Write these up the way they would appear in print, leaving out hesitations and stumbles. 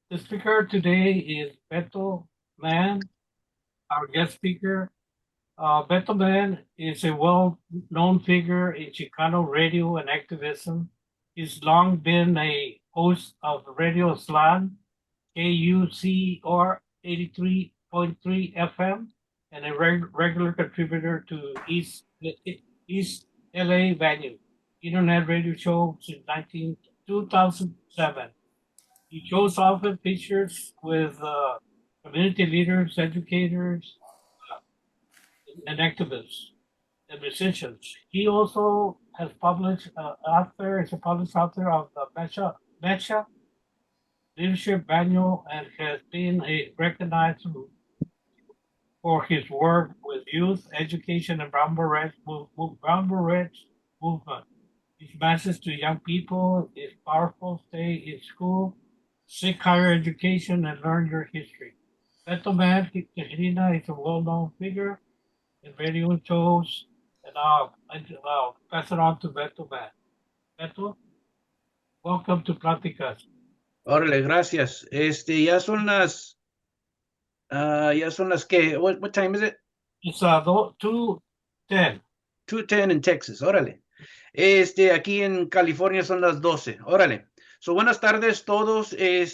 The speaker today is Beto-Man, our guest speaker. Beto-Man is a well-known figure in Chicano radio and activism. He's long been a host of Radio Slan, KUCR 83.3 FM, and a regular contributor to East LA Venue, internet radio show since 2007. He shows often features with community leaders, educators, uh, and activists and musicians. He also has published is a published author of the Mecha Leadership Manual and has been recognized for his work with youth education and Brown Berets movement. His message to young people is powerful: stay in school, seek higher education, and learn your history. Beto-Man Tijerina is a well-known figure in radio shows, and I'll pass it on to Beto-Man. Beto, welcome to Platicas. Órale, gracias. Ya son las que, what time is it? It's 2:10. 2:10 in Texas, órale. Aquí en California son las 12, órale. So, buenas tardes todos. I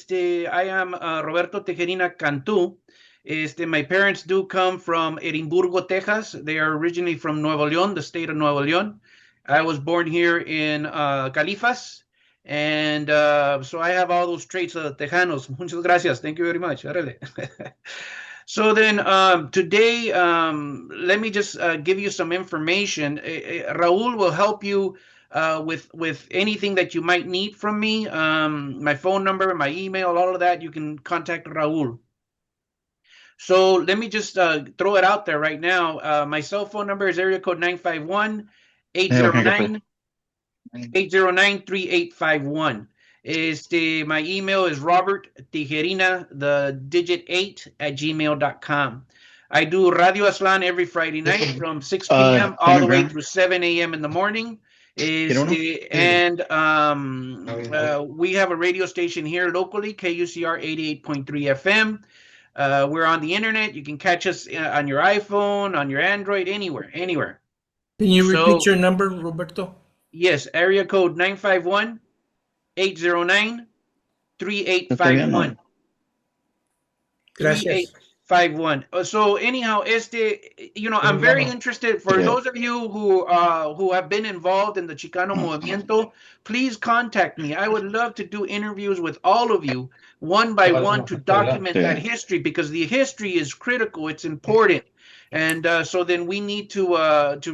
am Roberto Tijerina Cantú. My parents do come from Edimburgo, Texas. They are originally from Nuevo León, the state of Nuevo León. I was born here in Califas, and so I have all those traits of Tejanos. Muchas gracias. Thank you very much. Órale. So then today, let me just give you some information. Raul will help you with anything that you might need from me. My phone number, my email, all of that, you can contact Raul. So let me just throw it out there right now. My cell phone number is area code 951-809-3851. My email is Robert Tijerina, the digit 8 at gmail.com. I do Radio Aslan every Friday night from 6 p.m. all the way through 7 a.m. in the morning. And we have a radio station here locally, KUCR 88.3 FM. We're on the internet. You can catch us on your iPhone, on your Android, anywhere. Can you repeat your number, Roberto? Yes, area code 951-809-3851. Gracias. 3851. So anyhow, I'm very interested for those of you who have been involved in the Chicano Movimiento. Please contact me. I would love to do interviews with all of you one by one to document that history, because the history is critical. It's important. And so then we need to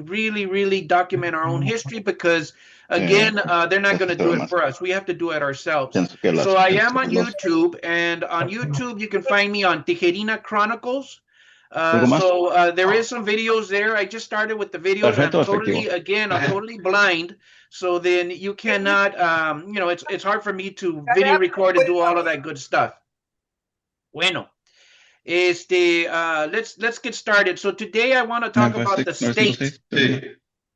really, really document our own history, because again, they're not going to do it for us. We have to do it ourselves. So I am on YouTube, and on YouTube you can find me on Tijerina Chronicles. So there is some videos there. I just started with the videos. And I'm totally blind. So then you cannot, it's hard for me to video record and do all of that good stuff. Bueno. Let's get started. So today I want to talk about the state.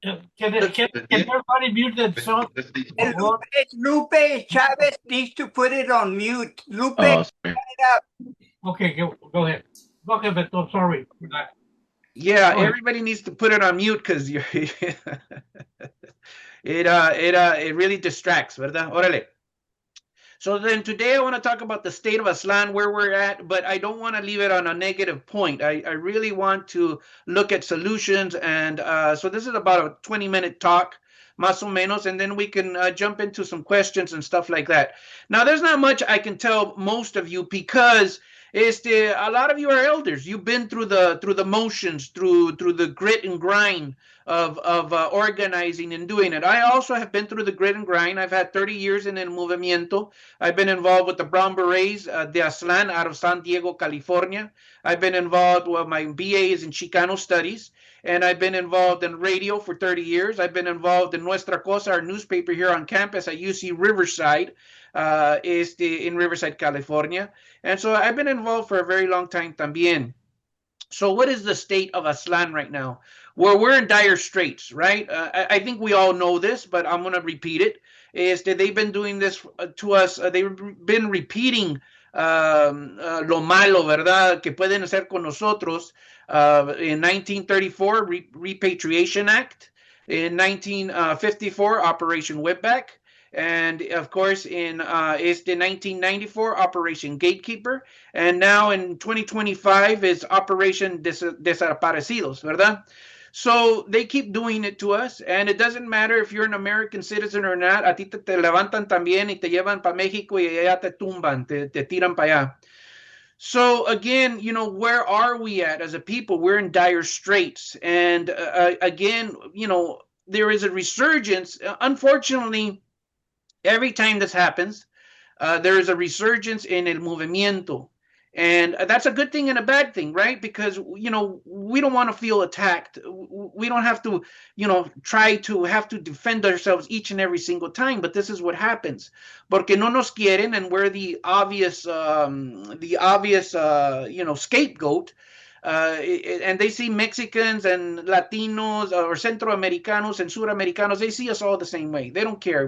Can everybody mute themselves? Lupe Chavez needs to put it on mute. Lupe, okay, go ahead. Go ahead, Beto. I'm sorry for that. Yeah, everybody needs to put it on mute, because it really distracts, ¿verdad? Órale. So then today I want to talk about the state of Aslan, where we're at, but I don't want to leave it on a negative point. I really want to look at solutions, and so this is about a 20-minute talk, más o menos, and then we can jump into some questions and stuff like that. Now, there's not much I can tell most of you, because a lot of you are elders. You've been through the motions, through the grit and grind of organizing and doing it. I also have been through the grit and grind. I've had 30 years in el movimiento. I've been involved with the Brown Berets de Aslan out of San Diego, California. I've been involved, my BA is in Chicano Studies, and I've been involved in radio for 30 years. I've been involved in Nuestra Cosa, our newspaper here on campus at UC Riverside, in Riverside, California. And so I've been involved for a very long time también. So what is the state of Aslan right now? Well, we're in dire straits, right? I think we all know this, but I'm going to repeat it. They've been doing this to us. They've been repeating lo malo, ¿verdad? Que pueden hacer con nosotros. In 1934, Repatriation Act. In 1954, Operation Whipback. And of course, in 1994, Operation Gatekeeper. And now in 2025 is Operation Desaparecidos, ¿verdad? So they keep doing it to us, and it doesn't matter if you're an American citizen or not. A ti te levantan también y te llevan para México y allá te tumban, te tiran para allá. So again, you know, where are we at as a people? We're in dire straits, and again, you know, there is a resurgence. Unfortunately, every time this happens, there is a resurgence in el movimiento. And that's a good thing and a bad thing, right? Because, you know, we don't want to feel attacked. We don't have to, you know, try to have to defend ourselves each and every single time. But this is what happens. Porque no nos quieren, and we're the obvious, you know, scapegoat. And they see Mexicans and Latinos or Centroamericanos and Suramericanos, they see us all the same way. They don't care.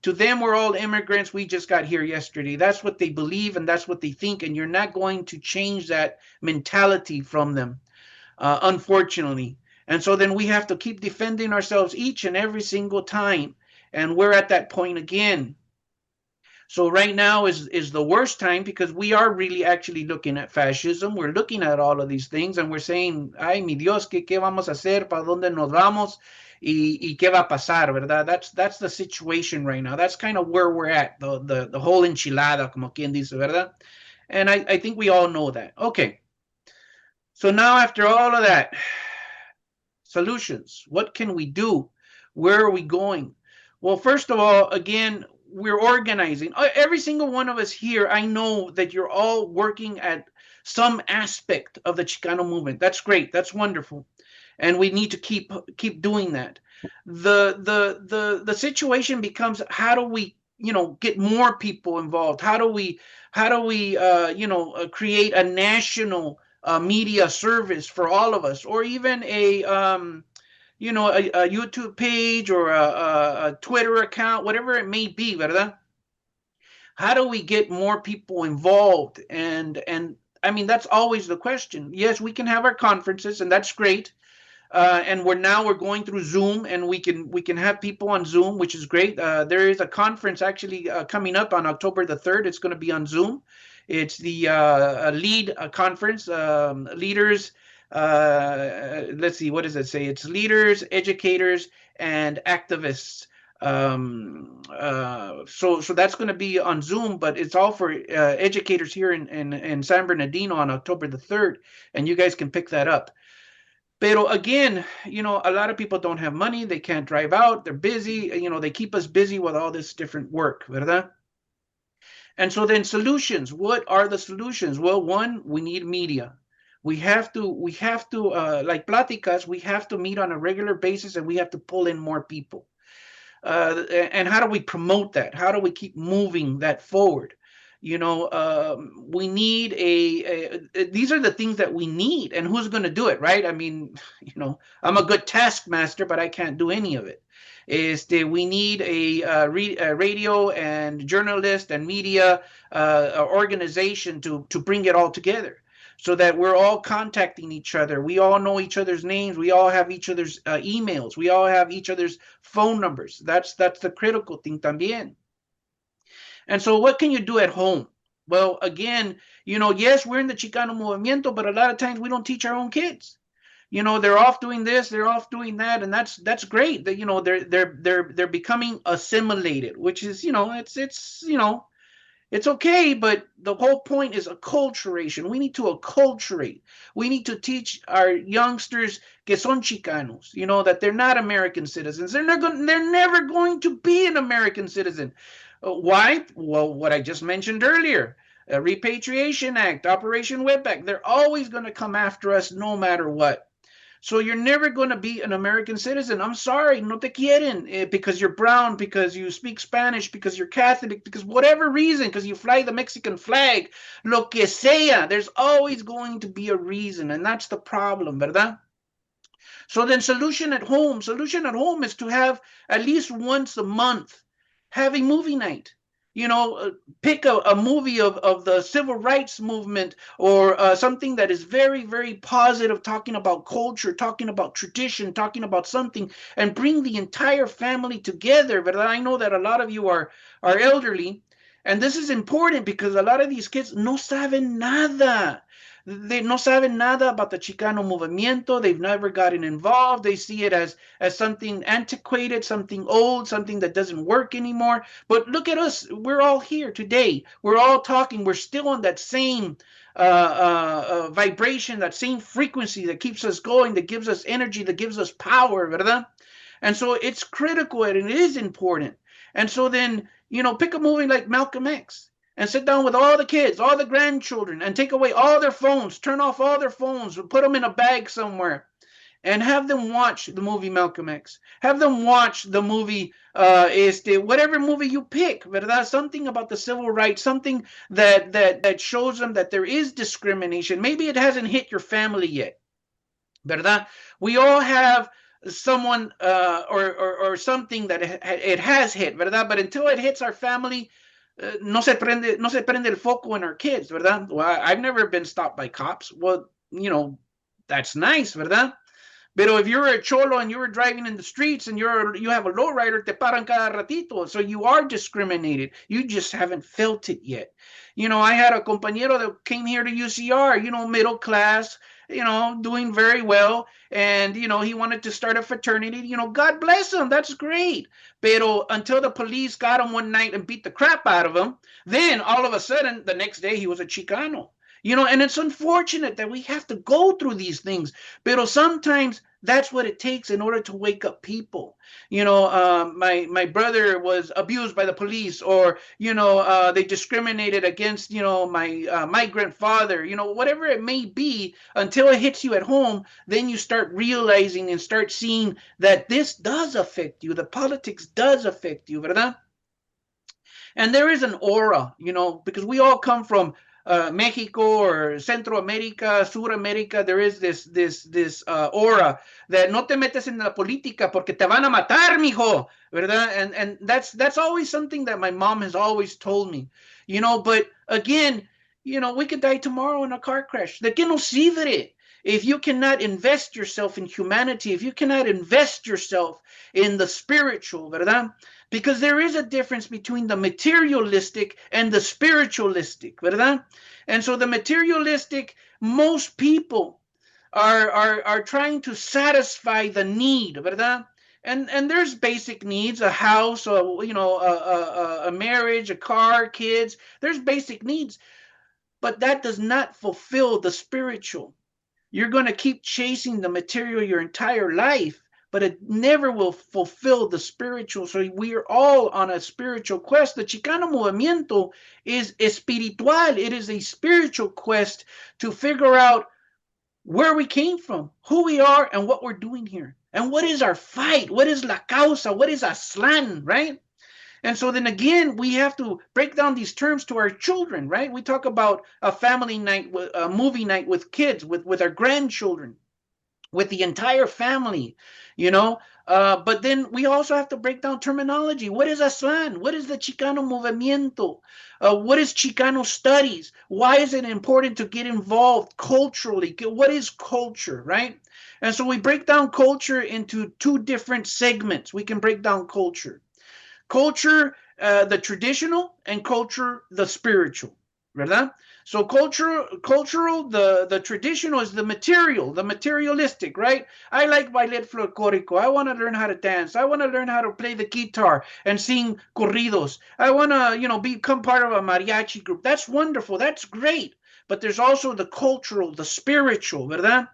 To them, we're all immigrants. We just got here yesterday. That's what they believe and that's what they think. And you're not going to change that mentality from them, unfortunately. And so then we have to keep defending ourselves each and every single time. And we're at that point again. So right now is the worst time because we are really actually looking at fascism. We're looking at all of these things and we're saying, ay, mi Dios, ¿qué vamos a hacer? ¿Para dónde nos vamos? Y qué va a pasar, ¿verdad? That's the situation right now. That's kind of where we're at, the whole enchilada, como quien dice, ¿verdad? And I think we all know that. Okay. So now after all of that, solutions. What can we do? Where are we going? Well, first of all, again, we're organizing. Every single one of us here, I know that you're all working at some aspect of the Chicano movement. That's great. That's wonderful. And we need to keep doing that. The situation becomes, how do we, you know, get more people involved? How do we you know, create a national media service for all of us, or even a you know, a YouTube page or a Twitter account, whatever it may be, ¿verdad? How do we get more people involved? And I mean, that's always the question. Yes, we can have our conferences, and that's great. And we're going through Zoom, and we can have people on Zoom, which is great. There is a conference actually coming up on October the 3rd. It's going to be on Zoom. It's the LEAD conference, leaders. Let's see, what does it say? It's leaders, educators, and activists. So that's going to be on Zoom, but it's all for educators here in San Bernardino on October the 3rd, and you guys can pick that up. Pero again, you know, a lot of people don't have money. They can't drive out. They're busy. You know, they keep us busy with all this different work, ¿verdad? And so then solutions. What are the solutions? Well, one, we need media. We have to like Platicas, we have to meet on a regular basis, and we have to pull in more people. And how do we promote that? How do we keep moving that forward? You know, we need these are the things that we need, and who's going to do it, right? I mean, you know, I'm a good taskmaster, but I can't do any of it. We need a radio and journalist and media organization to bring it all together, so that we're all contacting each other. We all know each other's names. We all have each other's emails. We all have each other's phone numbers. That's the critical thing también. And so what can you do at home? Well, again, you know, yes, we're in the Chicano movimiento, but a lot of times we don't teach our own kids. You know, they're off doing this, they're off doing that, and that's great. That, you know, they're becoming assimilated, which is, you know, it's you know, it's okay, but the whole point is acculturation. We need to acculturate. We need to teach our youngsters que son Chicanos, you know, that they're not American citizens. They're never going to be an American citizen. Why? Well, what I just mentioned earlier, Repatriation Act, Operation Whipback, they're always going to come after us no matter what. So you're never going to be an American citizen. I'm sorry, no te quieren, because you're brown, because you speak Spanish, because you're Catholic, because whatever reason, because you fly the Mexican flag, lo que sea, there's always going to be a reason, and that's the problem, ¿verdad? So then solution at home is to have at least once a month having movie night. Pick a movie of the civil rights movement, or something that is very, very positive, talking about culture, talking about tradition, talking about something, and bring the entire family together. But I know that a lot of you are elderly, and this is important because a lot of these kids no saben nada. They no saben nada about the Chicano movimiento. They've never gotten involved. They see it as something antiquated, something old, something that doesn't work anymore. But look at us. We're all here today. We're all talking. We're still on that same vibration, that same frequency that keeps us going, that gives us energy, that gives us power, ¿verdad? And so it's critical and it is important. And so then, pick a movie like Malcolm X and sit down with all the kids, all the grandchildren, and take away all their phones, turn off all their phones, put them in a bag somewhere, and have them watch the movie Malcolm X. Have them watch the movie, whatever movie you pick, ¿verdad? Something about the civil rights, something that shows them that there is discrimination. Maybe it hasn't hit your family yet, ¿verdad? We all have someone or something that it has hit, ¿verdad? But until it hits our family, no se prende el foco in our kids, ¿verdad? Well, I've never been stopped by cops. Well, that's nice, ¿verdad? Pero if you're a cholo and you're driving in the streets and you have a lowrider, te paran cada ratito. So you are discriminated. You just haven't felt it yet. I had a compañero that came here to UCR, middle class, doing very well. And, he wanted to start a fraternity. God bless him. That's great. Pero until the police got him one night and beat the crap out of him, then all of a sudden, the next day, he was a Chicano. And it's unfortunate that we have to go through these things. Pero sometimes that's what it takes in order to wake up people. My brother was abused by the police, or they discriminated against my migrant father. Whatever it may be, until it hits you at home, then you start realizing and start seeing that this does affect you. The politics does affect you, ¿verdad? And there is an aura, because we all come from Mexico or Centro America, Sur America. There is this aura that no te metes en la política porque te van a matar, mijo, ¿verdad? And that's always something that my mom has always told me, But again, we could die tomorrow in a car crash. ¿De qué nos sirve? If you cannot invest yourself in humanity, if you cannot invest yourself in the spiritual, ¿verdad? Because there is a difference between the materialistic and the spiritualistic, ¿verdad? And so the materialistic, most people are trying to satisfy the need, ¿verdad? And there's basic needs, a house, a marriage, a car, kids. There's basic needs, but that does not fulfill the spiritual. You're going to keep chasing the material your entire life, but it never will fulfill the spiritual. So we are all on a spiritual quest. The Chicano movimiento is espiritual. It is a spiritual quest to figure out where we came from, who we are, and what we're doing here. And what is our fight? What is la causa? What is Aslan, right? And so then again, we have to break down these terms to our children, right? We talk about a family night, a movie night with kids, with our grandchildren, with the entire family, But then we also have to break down terminology. What is Aslan? What is the Chicano movimiento? What is Chicano studies? Why is it important to get involved culturally? What is culture, right? And so we break down culture into two different segments. We can break down culture. Culture, the traditional, and culture, the spiritual, ¿verdad? So cultural, the traditional is the materialistic, right? I like ballet folklorico. I want to learn how to dance. I want to learn how to play the guitar and sing corridos. I want to, become part of a mariachi group. That's wonderful. That's great. But there's also the cultural, the spiritual, ¿verdad?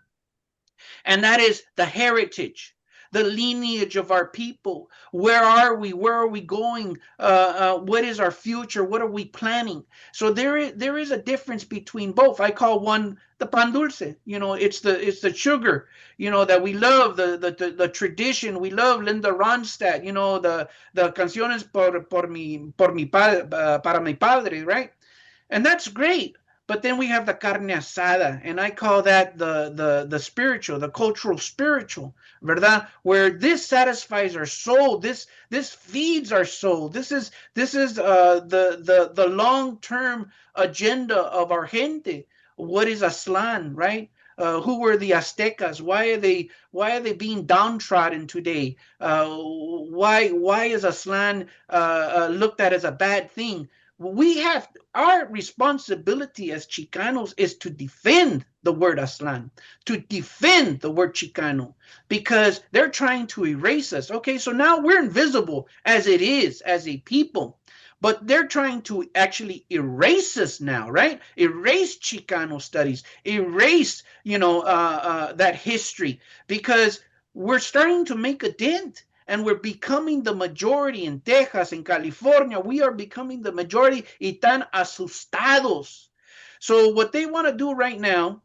And that is the heritage, the lineage of our people. Where are we? Where are we going? What is our future? What are we planning? So there is a difference between both. I call one the pan dulce. It's the sugar. That we love the tradition. We love Linda Ronstadt. The canciones para mi padre, right? And that's great. But then we have the carne asada, and I call that the spiritual, the cultural spiritual, ¿verdad? Where this satisfies our soul, this feeds our soul. This is the long-term agenda of our gente. What is Aslan, right? Who were the Aztecas? Why are they being downtrodden today? Why is Aslan looked at as a bad thing? We have our responsibility as Chicanos is to defend the word Aslan, to defend the word Chicano, because they're trying to erase us. Okay, so now we're invisible as it is, as a people. But they're trying to actually erase us now, right? Erase Chicano studies, erase, that history, because we're starting to make a dent. And we're becoming the majority in Texas, in California. We are becoming the majority y tan asustados. So what they want to do right now,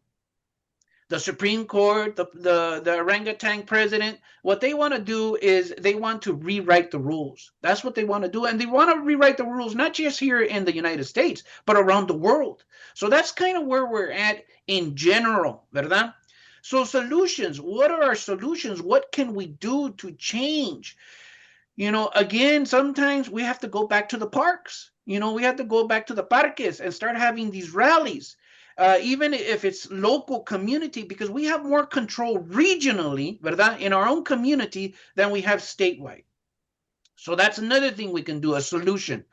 the Supreme Court, the orangutan president, what they want to do is they want to rewrite the rules. That's what they want to do. And they want to rewrite the rules, not just here in the United States, but around the world. So that's kind of where we're at in general, ¿verdad? So solutions, what are our solutions? What can we do to change? Again, sometimes we have to go back to the parks. We have to go back to the parques and start having these rallies, even if it's local community, because we have more control regionally, ¿verdad? In our own community than we have statewide. So that's another thing we can do, a solution.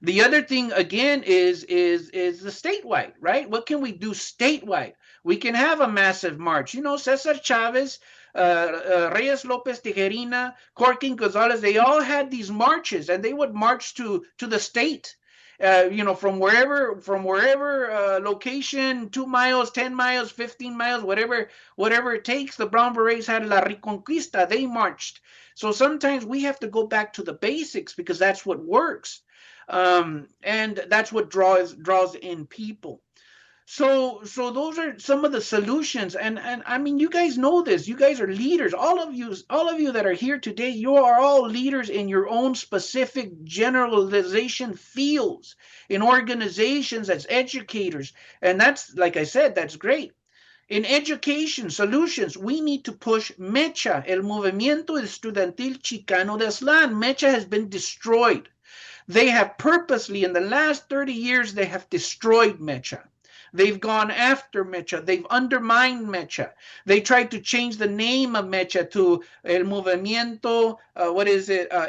The other thing, again, is the statewide, right? What can we do statewide? We can have a massive march. Cesar Chavez, Reyes Lopez Tijerina, Corkin Gonzalez, they all had these marches, and they would march to the state. From wherever location, 2 miles, 10 miles, 15 miles, whatever it takes. The Brown Berets had La Reconquista. They marched. So sometimes we have to go back to the basics, because that's what works. And that's what draws in people. So those are some of the solutions. And I mean, you guys know this. You guys are leaders. All of you that are here today, you are all leaders in your own specific generalization fields, in organizations, as educators. And that's, like I said, that's great. In education solutions, we need to push MECHA, el Movimiento Estudiantil Chicano de Aslan. MECHA has been destroyed. They have purposely, in the last 30 years, they have destroyed MECHA. They've gone after MECHA. They've undermined MECHA. They tried to change the name of MECHA to El Movimiento,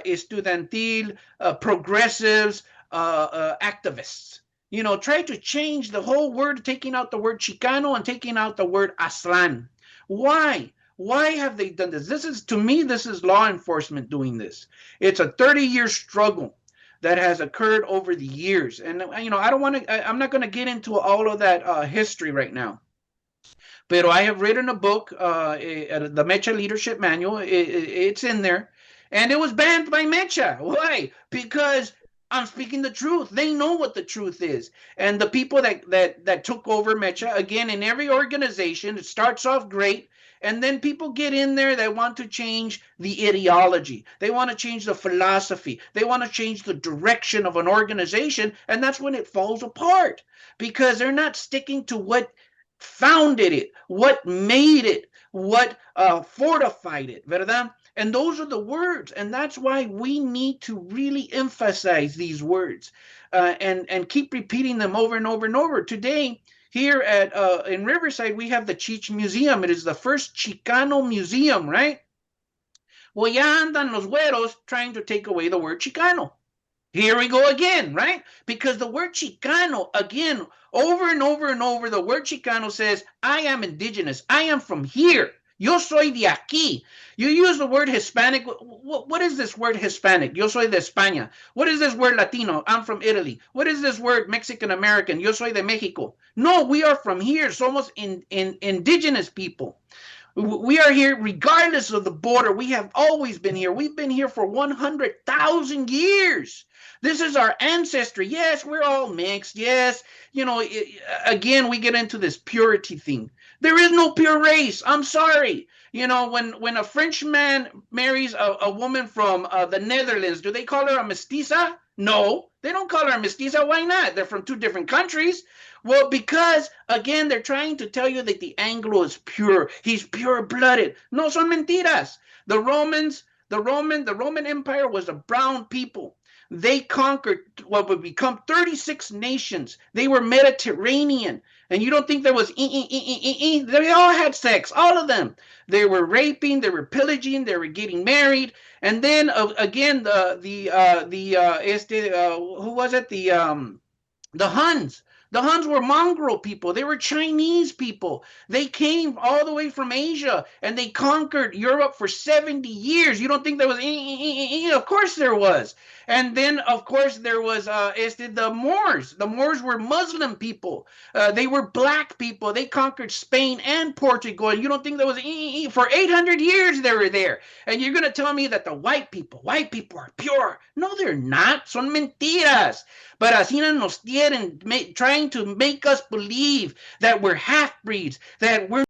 Estudiantil, Progressives, Activists. Try to change the whole word, taking out the word Chicano and taking out the word Aslan. Why? Why have they done this? To me, this is law enforcement doing this. It's a 30-year struggle that has occurred over the years. And, I'm not going to get into all of that history right now. But I have written a book, the MECHA Leadership Manual. It's in there. And it was banned by MECHA. Why? Because I'm speaking the truth. They know what the truth is. And the people that took over MECHA, again, in every organization, it starts off great. And then people get in there that want to change the ideology. They want to change the philosophy. They want to change the direction of an organization. And that's when it falls apart, because they're not sticking to what founded it, what made it, what fortified it, ¿verdad? And those are the words. And that's why we need to really emphasize these words and keep repeating them over and over and over. Today, here in Riverside, we have the Chich Museum. It is the first Chicano museum, right? Well, ya andan los güeros trying to take away the word Chicano. Here we go again, right? Because the word Chicano, again, over and over and over, the word Chicano says, I am indigenous. I am from here. Yo soy de aquí. You use the word Hispanic. What is this word Hispanic? Yo soy de España. What is this word Latino? I'm from Italy. What is this word Mexican American? Yo soy de Mexico. No, we are from here. Somos indigenous people. We are here regardless of the border. We have always been here. We've been here for 100,000 years. This is our ancestry. Yes, we're all mixed. Yes, again, we get into this purity thing. There is no pure race. I'm sorry. When a Frenchman marries a woman from the Netherlands, do they call her a mestiza? No, They don't call her mestiza. Why not? They're from two different countries. Well, because again, they're trying to tell you that the Anglo is pure. He's pure-blooded. No, son mentiras. The Roman Empire was a brown people. They conquered what would become 36 nations. They were Mediterranean. And you don't think there was They all had sex, all of them. They were raping, they were pillaging, they were getting married. And then again, who was it? The Huns. The Huns were mongrel people. They were Chinese people. They came all the way from Asia and they conquered Europe for 70 years. You don't think there was? Of course there was. And then, of course, there was the Moors. The Moors were Muslim people. They were black people. They conquered Spain and Portugal. And you don't think there was? For 800 years they were there. And you're going to tell me that the white people are pure. No, they're not. Son mentiras. But así nos tienen trying to make us believe that we're half-breeds, that we're